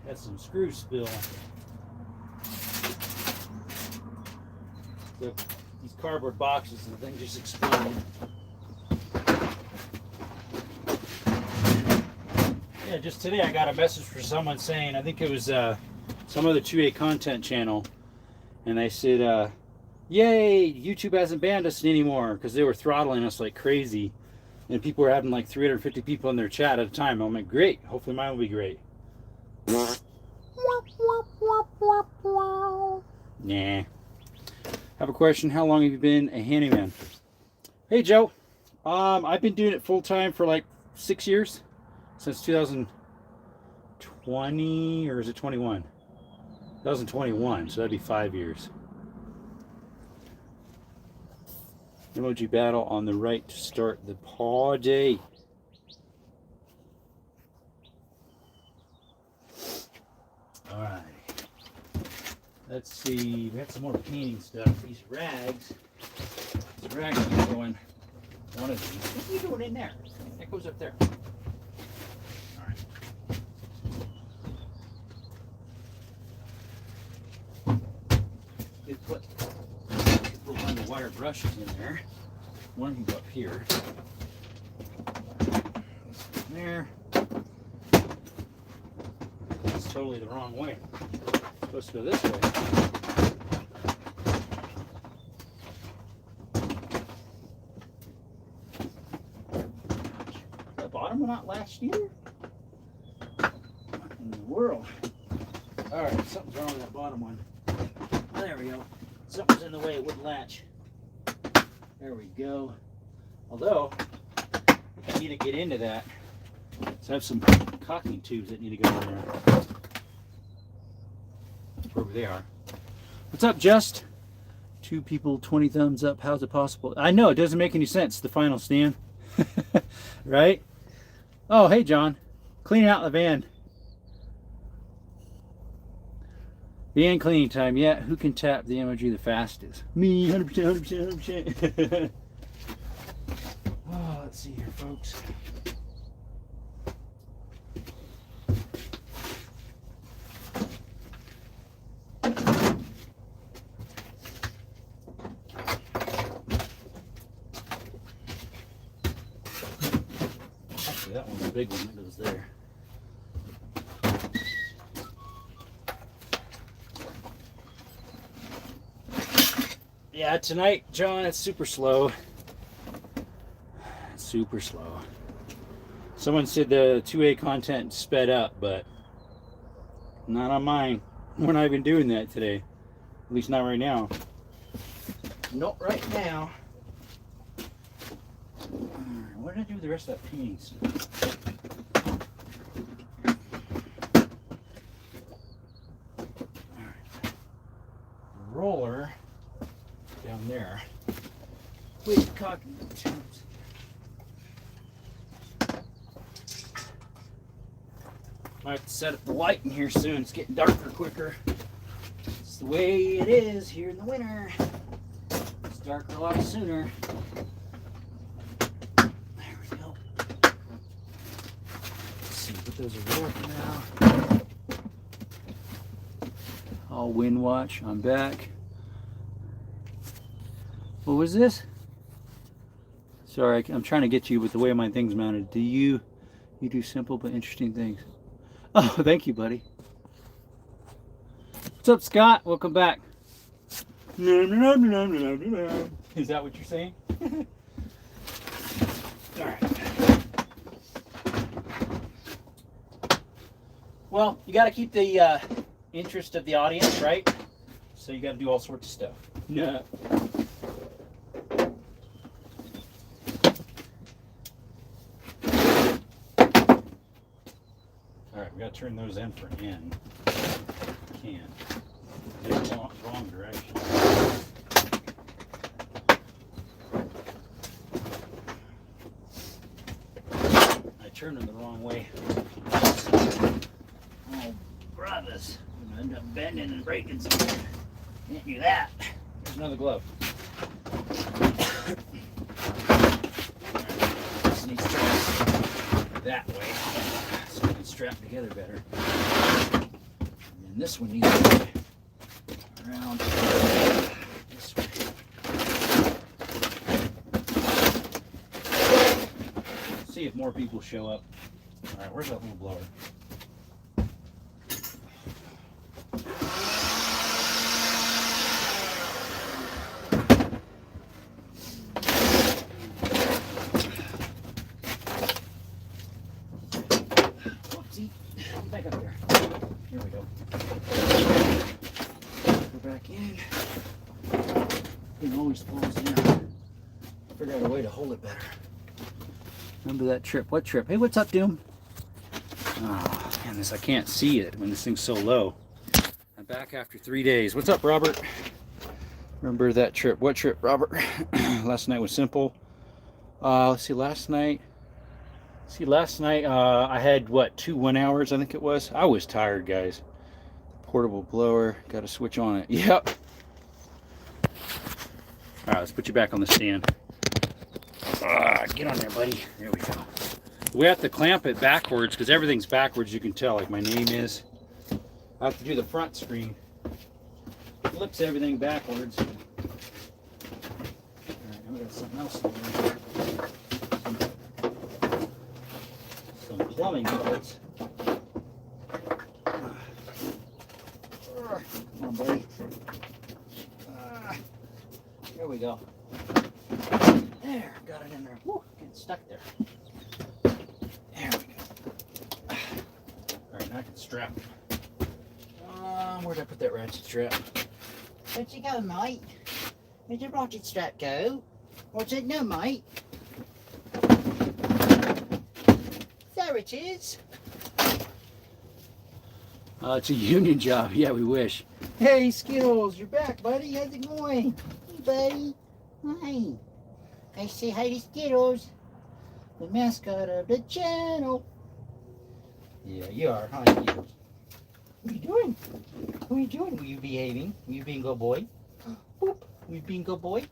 Got some screw spill. These cardboard boxes, and the thing just exploded. Yeah, just today I got a message from someone saying, I think it was some other 2A content channel, and they said, yay, YouTube hasn't banned us anymore, because they were throttling us like crazy, and people were having like 350 people in their chat at a time. I'm like, great, hopefully mine will be great. Nah. Have a question. How long have you been a handyman? Hey Joe. I've been doing it full time for like 6 years. Since 2020, or is it 21? 2021, so that'd be 5 years. Emoji battle on the right to start the party. Alright. Let's see. We got some more painting stuff. These rags. These rags are going one of these. What are you doing in there? That goes up there. Alright. We put one of the wire brushes in there. One can go up here. There. It's totally the wrong way. It's supposed to go this way. The bottom one not latched either? What in the world? Alright, something's wrong with that bottom one. There we go. Something's in the way, it wouldn't latch. There we go. Although, I need to get into that. So I have some caulking tubes that need to go in there. Wherever they are. What's up, Just? 2 people, 20 thumbs up. How's it possible? I know, it doesn't make any sense, the final stand. Right? Oh, hey, John. Cleaning out the van. Van cleaning time. Yeah, who can tap the emoji the fastest? Me, 100%, 100%. Oh, let's see here, folks. See, that one's a big one that goes there. Yeah, tonight, John, it's super slow. Super slow. Someone said the 2A content sped up, but not on mine. We're not even doing that today. At least not right now. Not right now. Alright, what did I do with the rest of that painting stuff? Alright. Roller down there. Wait, cock. I have to set up the light in here soon. It's getting darker quicker. It's the way it is here in the winter. It's darker a lot sooner. There we go. Let's see what those are working now. All wind watch. I'm back. What was this? Sorry, I'm trying to get you with the way my thing's mounted. Do you do simple but interesting things? Oh, thank you, buddy. What's up, Scott? Welcome back. Is that what you're saying? All right. Well, you got to keep the interest of the audience, right? So you got to do all sorts of stuff. Yeah. We got to turn those in for in. Can. They're wrong direction. I turned them the wrong way. Oh, brothers. I'm going to end up bending and breaking something. Can't do that. There's another glove. This needs to go that way. Strapped together better. And then this one needs to be around this way. See if more people show up. Alright, where's that little blower? Back up there. Here we go. Go back in. It always falls down. Figure out a way to hold it better. Remember that trip? What trip? Hey, what's up, Doom? Oh, man, I can't see it when this thing's so low. I'm back after 3 days. What's up, Robert? Remember that trip? What trip, Robert? Last night was simple. Let's see, last night I had what, 2 1 hours, I think it was. I was tired, guys. Portable blower, got to switch on it. Yep. All right, let's put you back on the stand. Get on there, buddy. There we go. We have to clamp it backwards because everything's backwards. You can tell, like my name is. I have to do the front screen. Flips everything backwards. All right, we got something else over there. Plumbing bolts. Come on, buddy. There we go. There, got it in there. Woo, getting stuck there. There we go. All right, now I can strap. Where'd I put that ratchet strap? Where'd you go, mate? Where'd your ratchet strap go? What's it now, mate? There it is. It's a union job. Yeah, we wish. Hey, Skittles, you're back, buddy. How's it going? Hey, buddy. Hi. I say hi to Skittles, the mascot of the channel. Yeah, you are, huh? You? What are you doing? What are you doing? Were you behaving? Were you being good boy? Boop. Were you being good boy?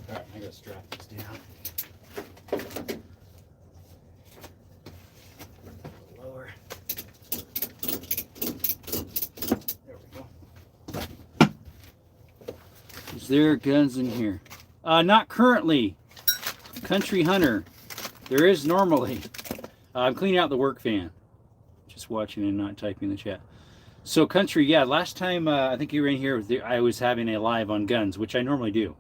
Alright, I gotta strap this down. Lower. There we go. Is there guns in here? Not currently. Country Hunter. There is normally. I'm cleaning out the work van. Just watching and not typing in the chat. So Country, yeah, last time I think you were in here, I was having a live on guns, which I normally do.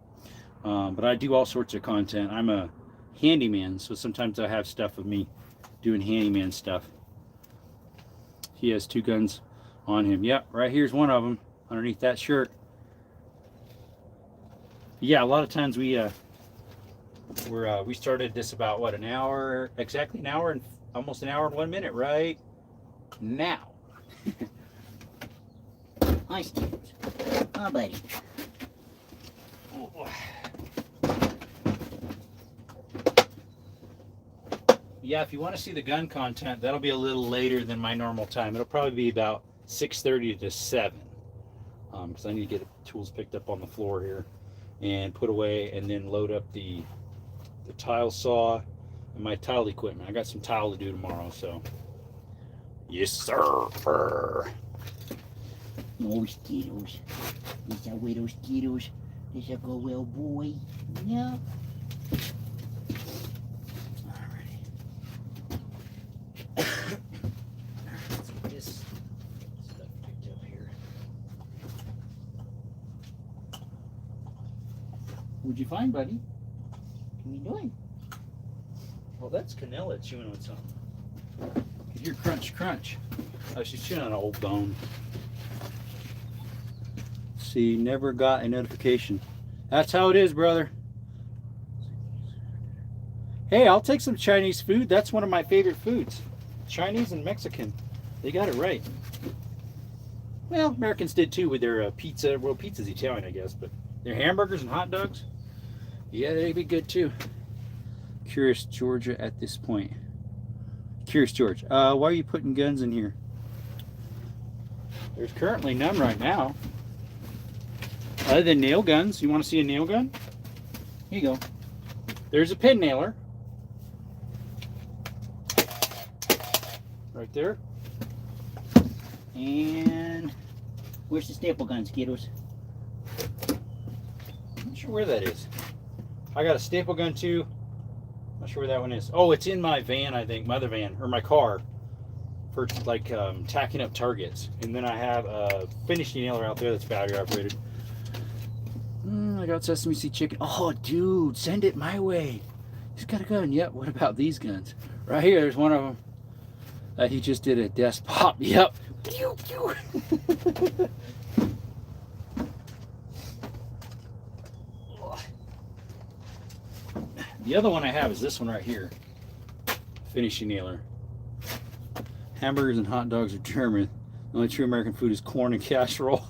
But I do all sorts of content. I'm a handyman, so sometimes I have stuff of me doing handyman stuff. He has 2 guns on him. Yep, right here's one of them underneath that shirt. Yeah, a lot of times we started this about what, an hour, exactly an hour and almost an hour and 1 minute right now. Hi, Steve. Oh, buddy. Yeah, if you want to see the gun content, that'll be a little later than my normal time. It'll probably be about 6:30 to 7, because I need to get tools picked up on the floor here and put away, and then load up the tile saw and my tile equipment. I got some tile to do tomorrow, so yes, sir. No Skittles. These are widow Skittles. These are go well, boy. Yeah. What'd you find, buddy? What are you doing? Well, that's Canella chewing on something. You're crunch, crunch. Oh, she's chewing on an old bone. See, never got a notification. That's how it is, brother. Hey, I'll take some Chinese food. That's one of my favorite foods. Chinese and Mexican. They got it right. Well, Americans did too with their pizza. Well, pizza's Italian, I guess, but their hamburgers and hot dogs, yeah, they'd be good too. Curious Georgia at this point. Curious George, why are you putting guns in here? There's currently none right now. Other than nail guns. You want to see a nail gun? Here you go. There's a pin nailer. Right there. And where's the staple gun, Skittles? I'm not sure where that is. I got a staple gun too. Not sure where that one is. Oh, it's in my van, I think, my other van, or my car, for like tacking up targets. And then I have a finishing nailer out there that's battery operated. I got sesame seed chicken. Oh, dude, send it my way. He's got a gun. Yep. What about these guns? Right here, there's one of them. He just did a desk pop. Yep. Pew, pew. The other one I have is this one right here. Finishing nailer. Hamburgers and hot dogs are German. The only true American food is corn and casserole.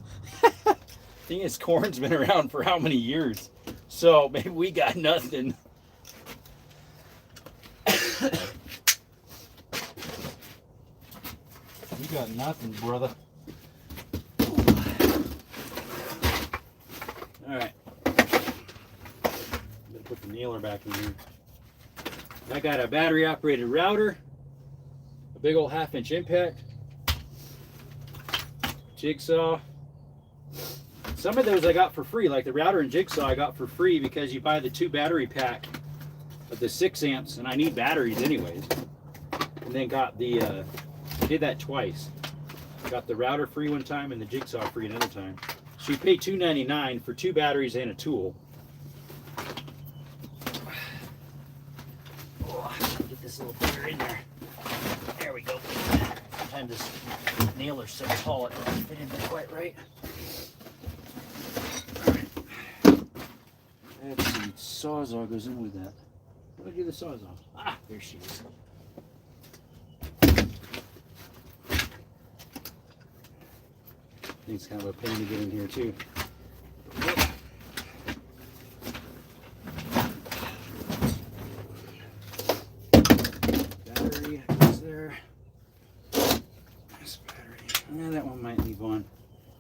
Thing is, corn's been around for how many years? So maybe we got nothing. We got nothing, brother. All right. Put the nailer back in here. I got a battery operated router, a big old 1/2-inch impact, jigsaw. Some of those I got for free, like the router and jigsaw I got for free because you buy the 2 battery pack of the 6 amps, and I need batteries anyways. And then got the, did that twice. Got the router free one time and the jigsaw free another time. So you pay $2.99 for 2 batteries and a tool. Get this little bugger in there. There we go. Sometimes this nailer's so tall it doesn't fit in there quite right. Let's see, sawzall goes in with that. What do I do the sawzall? Ah, there she is. I think it's kind of a pain to get in here too. Battery is there. Nice battery. Yeah, that one might leave on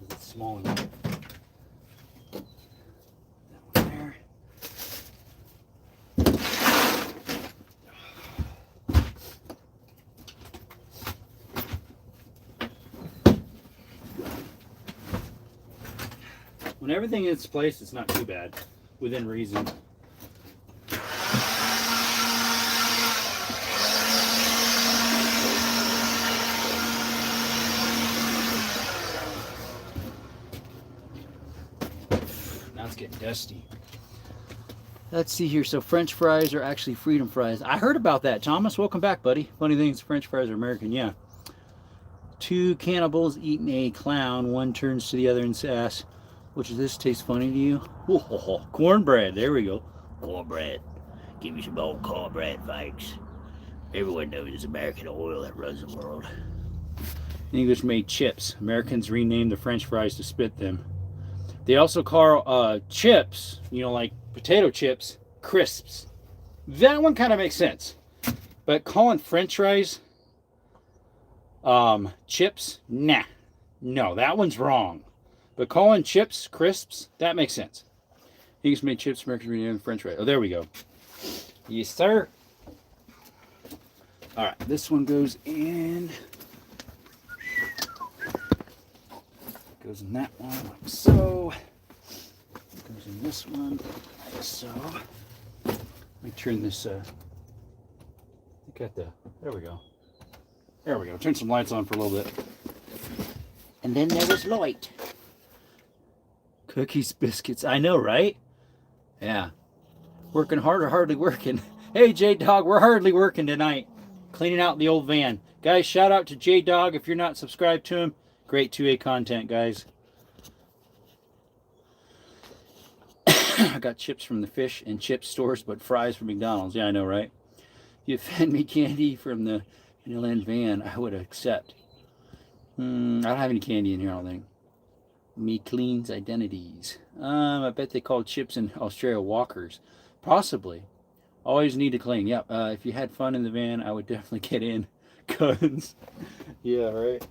because it's small enough. That one there. When everything is its place, it's not too bad, within reason. Now it's getting dusty. Let's see here. So French fries are actually freedom fries. I heard about that. Thomas, welcome back, buddy. Funny thing is French fries are American. Yeah. Two cannibals eating a clown. One turns to the other and says, "Which of this tastes funny to you?" Oh, cornbread. There we go. Cornbread. Give me some old cornbread, folks. Everyone knows it's American oil that runs the world. English made chips. Americans renamed the French fries to spit them. They also call chips, like potato chips, crisps. That one kind of makes sense. But calling French fries chips, nah. No, that one's wrong. But calling chips crisps, that makes sense. English made chips, Americans renamed French fries. Oh, there we go. Yes, sir. All right, this one goes in. Goes in that one, like so. Goes in this one, like so. Let me turn this. Got the. There we go. There we go. Turn some lights on for a little bit. And then there was light. Cookies, biscuits. I know, right? Yeah. Working hard or hardly working? Hey, J-Dog, we're hardly working tonight. Cleaning out the old van. Guys, shout out to J-Dog if you're not subscribed to him. Great 2A content, guys. I got chips from the fish and chip stores, but fries from McDonald's. Yeah, I know, right? If you fed me candy from the inland van, I would accept. I don't have any candy in here, I don't think. Me cleans identities. I bet they call chips in Australia walkers. Possibly. Always need to clean. Yep. If you had fun in the van, I would definitely get in. Guns. Yeah, right.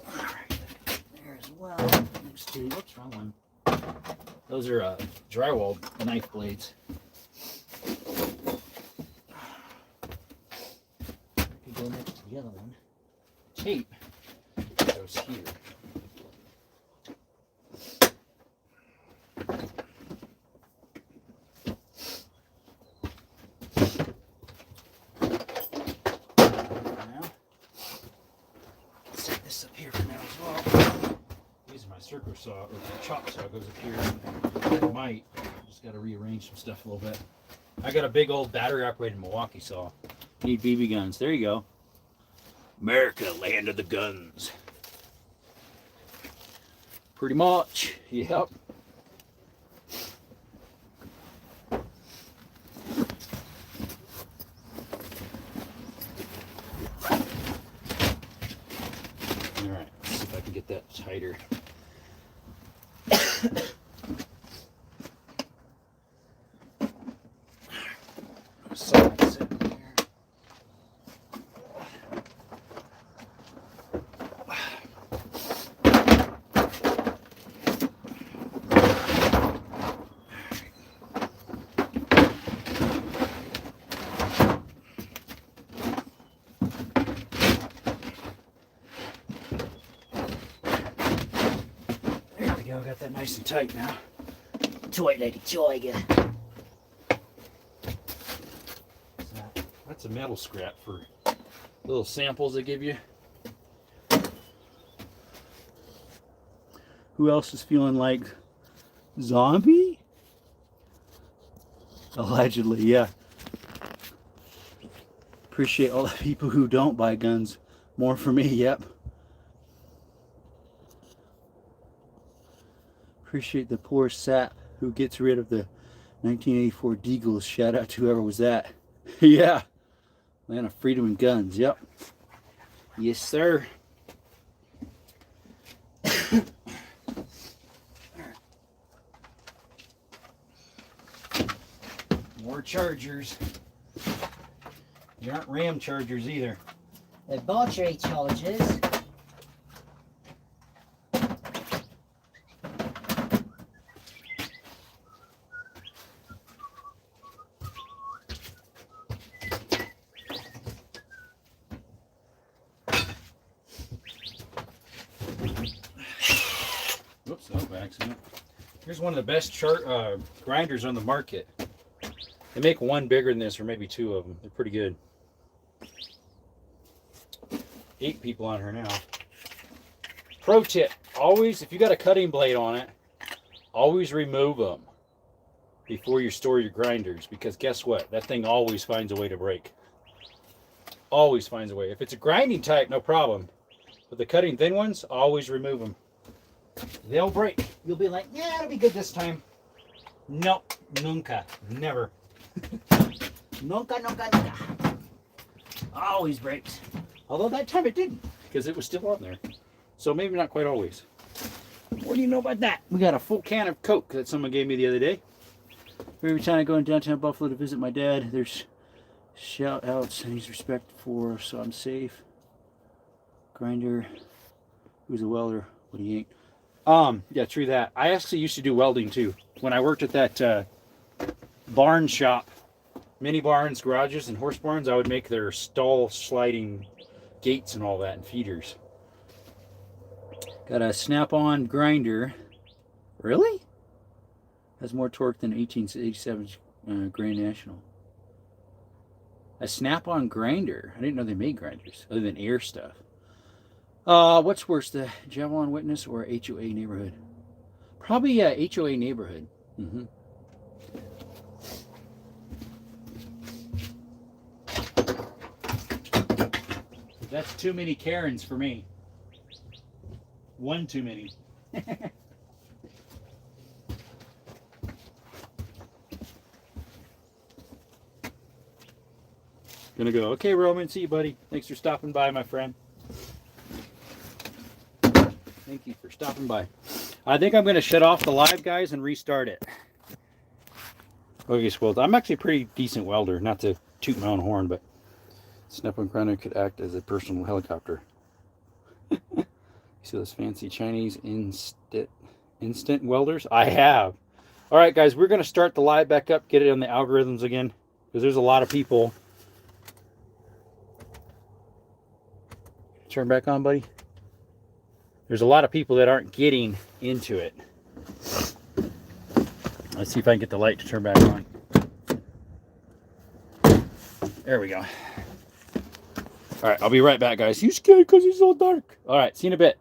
Alright. There as well. Next to, what's wrong one? Those are drywall knife blades. Could go next to the other one. Tape goes here. Circle saw or chop saw goes up here. I might just got to rearrange some stuff a little bit. I got a big old battery operated Milwaukee saw. Need BB guns. There you go. America, land of the guns. Pretty much. Yep. All right. Let's see if I can get that tighter. I got that nice and tight now. Toy like a tiger. That's a metal scrap for little samples they give you. Who else is feeling like zombie? Allegedly, yeah. Appreciate all the people who don't buy guns. More for me, yep. Appreciate the poor sap who gets rid of the 1984 Deagles. Shout out to whoever was that. Yeah. Land of freedom and guns. Yep. Yes, sir. More chargers. They aren't RAM chargers either. The battery chargers. myself by accident. Here's one of the best grinders on the market. They make one bigger than this, or maybe two of them. They're pretty good. 8 people on her now. Pro tip, always, if you got a cutting blade on it, always remove them before you store your grinders, because guess what? That thing always finds a way to break. Always finds a way. If it's a grinding type, no problem. But the cutting thin ones, always remove them. They'll break. You'll be like, yeah, it'll be good this time. Nope, nunca, never. Nunca, nunca, nunca. Always breaks. Although that time it didn't, because it was still on there. So maybe not quite always. What do you know about that? We got a full can of Coke that someone gave me the other day. Every time I go in downtown Buffalo to visit my dad, there's shout outs and he's respected for, so I'm safe. Grinder, who's a welder, but he ain't. Yeah, true that. I actually used to do welding too. When I worked at that barn shop, mini barns, garages, and horse barns, I would make their stall sliding gates and all that, and feeders. Got a snap-on grinder. Really? Has more torque than 1887 Grand National. A snap-on grinder. I didn't know they made grinders other than air stuff. What's worse, the Javelin Witness or HOA Neighborhood? Probably HOA Neighborhood. That's too many Karens for me. One too many. Gonna go, okay, Roman, see you, buddy. Thanks for stopping by, my friend. Thank you for stopping by. I think I'm gonna shut off the live, guys, and restart it. Okay, well, I'm actually a pretty decent welder, not to toot my own horn, but snap-on grinder could act as a personal helicopter. You see those fancy Chinese instant welders? I have. All right, guys, we're gonna start the live back up, get it on the algorithms again, because there's a lot of people. Turn back on, buddy. There's a lot of people that aren't getting into it. Let's see if I can get the light to turn back on. There we go. All right, I'll be right back, guys. You scared because it's so dark. All right, see you in a bit.